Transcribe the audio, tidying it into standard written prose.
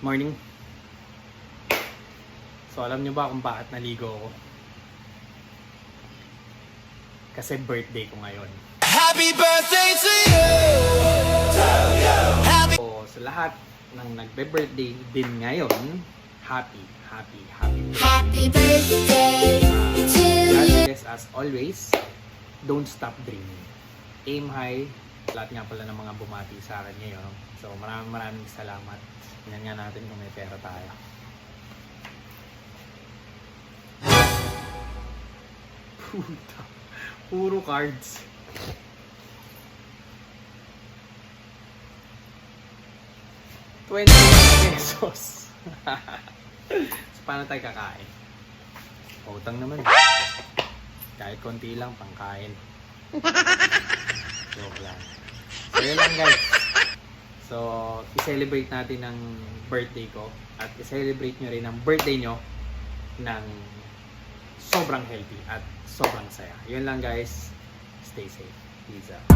Morning. So alam nyo ba kung bakit naligo ako? Kasi birthday ko ngayon. Happy birthday to you. Happy. So sa lahat ng nagbe-birthday din ngayon, happy Happy birthday to God you. bless as always. Don't stop dreaming. Aim high. Lahat nga pala ng mga bumati sa akin ngayon. So maraming salamat. Tingnan nga natin kung may pera tayo. Puta. Puro cards. ₱20. So paano tayo kakain? Utang naman. Kahit konti lang, pangkain. Joke lang. So yun lang guys. So, i-celebrate natin ang birthday ko at i-celebrate nyo rin ang birthday nyo ng sobrang healthy at sobrang saya. Yun lang guys. Stay safe. Peace out.